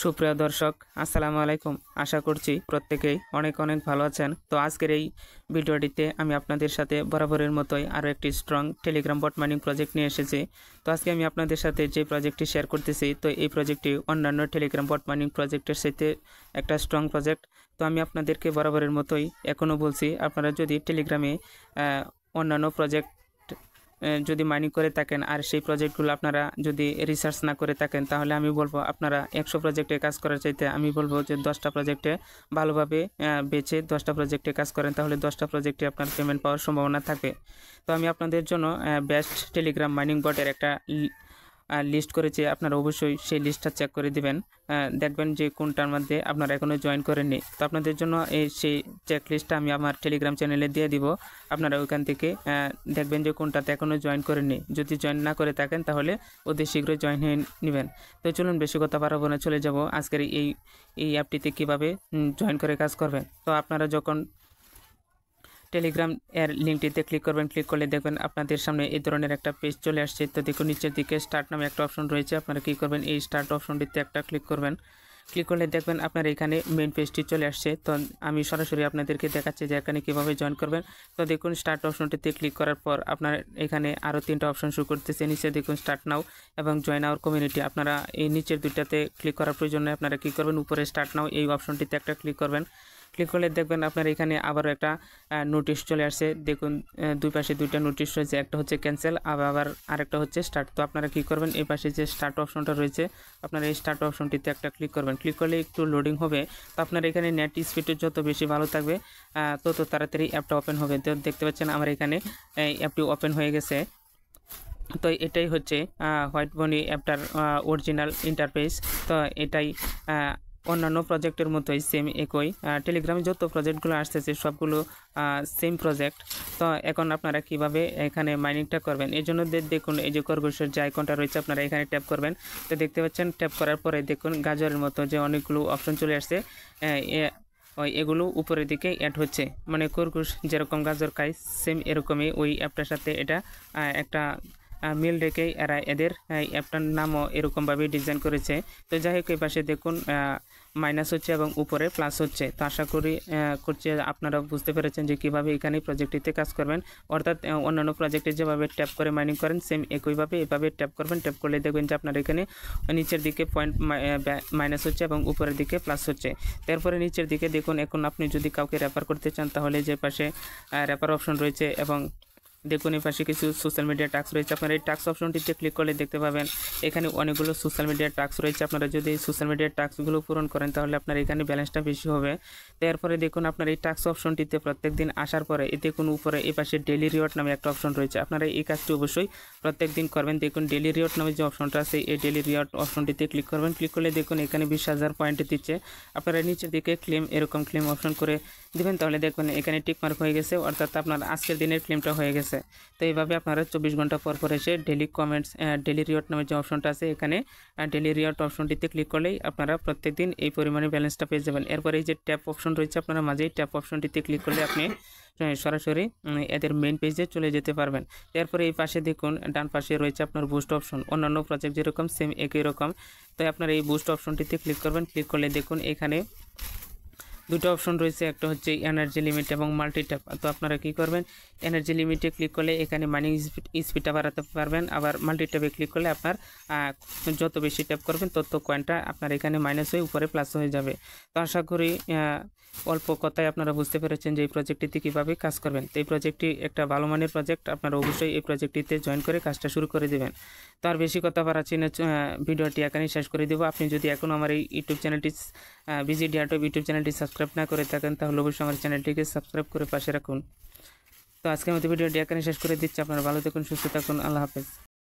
সুপ্রিয় দর্শক আসসালামু আলাইকুম। আশা করছি প্রত্যেকেই অনেক অনেক ভালো আছেন। তো আজকের এই ভিডিওটিতে আমি আপনাদের সাথে বরাবরের মতোই আরও একটি strong Telegram bot mining project নিয়ে এসেছি। তো আজকে আমি আপনাদের সাথে যে প্রজেক্টটি শেয়ার করতেছি, তো এই প্রজেক্টটি অন্যান্য টেলিগ্রাম বট মাইনিং প্রজেক্টের সাথে একটা স্ট্রং প্রজেক্ট। তো আমি আপনাদেরকে বরাবরের মতোই এখনও বলছি, আপনারা যদি টেলিগ্রামে অন্যান্য প্রজেক্ট যদি মাইনিং করে থাকেন আর সেই প্রজেক্টগুলো আপনারা যদি রিসার্চ না করে থাকেন, তাহলে আমি বলবো আপনারা 100 প্রজেক্টে কাজ করার চাইতে আমি বলবো যে 10টা প্রজেক্টে ভালোভাবে বেছে 10টা প্রজেক্টে কাজ করেন, তাহলে 10টা প্রজেক্টে আপনার পেমেন্ট পাওয়ার সম্ভাবনা থাকবে। তো আমি আপনাদের জন্য বেস্ট টেলিগ্রাম মাইনিং বটের একটা লিস্ট করেছি, আপনারা অবশ্যই সেই লিস্টটা চেক করে দিবেন, দেখবেন যে কোনটার মধ্যে আপনারা এখনও জয়েন করেননি। তো আপনাদের জন্য সেই চেক লিস্টটা আমি আমার টেলিগ্রাম চ্যানেলে দিয়ে দিব, আপনারা ওইখান থেকে দেখবেন যে কোনটাতে এখনও জয়েন করেননি। যদি জয়েন না করে থাকেন তাহলে অতি শীঘ্রই জয়েন হয়ে নেবেন। তো চলুন বেশি কথা বাড়াবো না, চলে যাব আজকের এই অ্যাপটিতে কীভাবে জয়েন করে কাজ করবেন। তো আপনারা যখন টেলিগ্রাম এর লিঙ্কটিতে ক্লিক করবেন, ক্লিক করলে দেখবেন আপনাদের সামনে এই ধরনের একটা পেজ চলে আসছে। তো দেখুন নিচের দিকে স্টার্ট নামে একটা অপশন রয়েছে, আপনারা কী করবেন, এই স্টার্ট অপশনটিতে একটা ক্লিক করবেন। ক্লিক করলে দেখবেন আপনার এখানে মেন পেজটি চলে আসছে। তো আমি সরাসরি আপনাদেরকে দেখাচ্ছি যে এখানে কীভাবে জয়েন করবেন। তো দেখুন স্টার্ট অপশনটিতে ক্লিক করার পর আপনার এখানে আরও 3টা অপশন শো করতেছে। নিচে দেখুন স্টার্ট নাও এবং জয়েন আওয়ার কমিউনিটি। আপনারা এই নিচের দুইটাতে ক্লিক করার প্রয়োজনে আপনারা কী করবেন, উপরে স্টার্ট নাও এই অপশনটিতে একটা ক্লিক করবেন। ক্লিক করলে দেখবেন আপনার এখানে আবারও একটা নোটিশ চলে আসছে। দেখুন দুই পাশে দুইটা নোটিশ রয়েছে, একটা হচ্ছে ক্যান্সেল আবার আরেকটা হচ্ছে স্টার্ট। তো আপনারা কী করবেন, এই পাশে যে স্টার্ট অপশনটা রয়েছে আপনারা এই স্টার্ট অপশনটিতে একটা ক্লিক করবেন। ক্লিক করলে একটু লোডিং হবে। তো আপনার এখানে নেট স্পিড যত বেশি ভালো থাকবে তত তাড়াতাড়ি অ্যাপটা ওপেন হবে। তো দেখতে পাচ্ছেন আমার এখানে অ্যাপটি ওপেন হয়ে গেছে। তো এটাই হচ্ছে হোয়াইট বনি অ্যাপটার অরিজিনাল ইন্টারফেস। তো এটাই অন্যান্য প্রজেক্টের মতোই সেম একই। টেলিগ্রামে যত প্রজেক্টগুলো আসতেছে সবগুলো সেম প্রজেক্ট। তো এখন আপনারা কিভাবে এখানে মাইনিংটা করবেন, এই জন্য দেখুন এই যে খরগোশের যে আইকনটা রয়েছে আপনারা এখানে ট্যাপ করবেন। তো দেখতে পাচ্ছেন ট্যাপ করার পরে দেখুন গাজরের মতো যে অনেকগুলো অপশন চলে আসছে, এগুলো উপরের দিকে অ্যাড হচ্ছে। মানে খরগোশ যেরকম গাজর খায় সেম এরকমই ওই অ্যাপটার সাথে এটা একটা মিল রেখেই এরা এদের অ্যাপটার নামও এরকমভাবে ডিজাইন করেছে। তো যাই হোক এই পাশে দেখুন মাইনাস হচ্ছে এবং উপরে প্লাস হচ্ছে। তো আশা করছি আপনারা বুঝতে পেরেছেন যে কীভাবে এখানে প্রজেক্টটিতে কাজ করবেন। অর্থাৎ অন্যান্য প্রজেক্টে যেভাবে ট্যাপ করে মাইনিং করেন সেম একইভাবে এভাবে ট্যাপ করবেন। ট্যাপ করলে দেখবেন যে আপনার এখানে নিচের দিকে পয়েন্ট মাইনাস হচ্ছে এবং উপরের দিকে প্লাস হচ্ছে। তারপরে নিচের দিকে দেখুন এখন আপনি যদি কাউকে রেফার করতে চান তাহলে যে পাশে রেফার অপশন রয়েছে এবং দেখুন এই পাশে কিছু সোশ্যাল মিডিয়া টাস্ক রয়েছে। আপনারা এই টাস্ক অপশনটিতে ক্লিক করলে দেখতে পাবেন এখানে অনেকগুলো সোশ্যাল মিডিয়া টাস্ক রয়েছে। আপনারা যদি এই সোশ্যাল মিডিয়া টাস্কগুলো পূরণ করেন তাহলে আপনার এখানে ব্যালেন্সটা বেশি হবে। তারপরে দেখুন আপনার এই টাস্ক অপশনটিতে প্রত্যেক দিন আসার পরে দেখুন উপরে এই পাশে ডেইলি রিওয়ার্ড নামে একটা অপশন রয়েছে। আপনারা এই কাজটি অবশ্যই প্রত্যেক দিন করবেন। দেখুন ডেইলি রিওয়ার্ড নামে যে অপশনটা আছে এই ডেইলি রিওয়ার্ড অপশনটিতে ক্লিক করবেন। ক্লিক করলে দেখুন এখানে 20,000 পয়েন্ট দিচ্ছে। আপনারা নিচের দিকে ক্লেম এরকম ক্লেম অপশন করে দেবেন, তাহলে দেখবেন এখানে টিক মার্ক হয়ে গেছে, অর্থাৎ আপনার আজকের দিনের ক্লেমটা হয়ে গেছে। তো এইভাবে আপনারা 24 ঘন্টা পর পর এসে ডেইলি কমেন্টস ডেইলি রিওয়ার্ড নামে যে অপশনটা আছে এখানে ডেইলি রিওয়ার্ড অপশনটিতে ক্লিক করলেই আপনারা প্রত্যেকদিন এই পরিমাণে ব্যালেন্সটা পেয়ে যাবেন। এরপরে এই যে ট্যাপ অপশন রয়েছে আপনারা মাঝেই ট্যাপ অপশনটিতে ক্লিক করলে আপনি সরাসরি এদের মেইন পেজে চলে যেতে পারবেন। এরপরে এই পাশে দেখুন ডান পাশে রয়েছে আপনার বুস্ট অপশন, অন্যান্য প্রজেক্ট যেরকম সেম একই রকম। তো আপনারা এই বুস্ট অপশনটিতে ক্লিক করবেন। ক্লিক করলে দেখুন এখানে দুটো অপশন রয়েছে, একটা হচ্ছে এনার্জি লিমিট এবং মাল্টি ট্যাপ। তো আপনারা কী করবেন, এনার্জি লিমিটে ক্লিক করলে এখানে মাইনিং স্পিডটা বাড়াতে পারবেন, আবার মাল্টি ট্যাপে ক্লিক করলে আপনার যত বেশি ট্যাপ করবেন তত কয়েনটা আপনার এখানে মাইনাস হয়ে উপরে প্লাস হয়ে যাবে। তো আশা করি অল্প কথায় আপনারা বুঝতে পেরেছেন যে এই প্রজেক্টটিতে কীভাবে কাজ করবেন। তো এই প্রজেক্টটি একটা ভালো মানের প্রজেক্ট, আপনারা অবশ্যই এই প্রজেক্টটিতে জয়েন করে কাজটা শুরু করে দেবেন। তো আর বেশি কথা বাড়াচ্ছি না, ভিডিওটি এখানেই শেষ করে দেবো। আপনি যদি এখন আমার এই ইউটিউব চ্যানেলটি BGDRTop ইউটিউব চ্যানেলটি সাবস্ক্রাইব না করে থাকেন তাহলে অবশ্যই আমার চ্যানেলটিকে সাবস্ক্রাইব করে পাশে রাখুন। তো আজকের মতো ভিডিওটি এখানে শেষ করে দিচ্ছি। আপনারা ভালো থাকুন, সুস্থ থাকুন, আল্লাহ হাফেজ।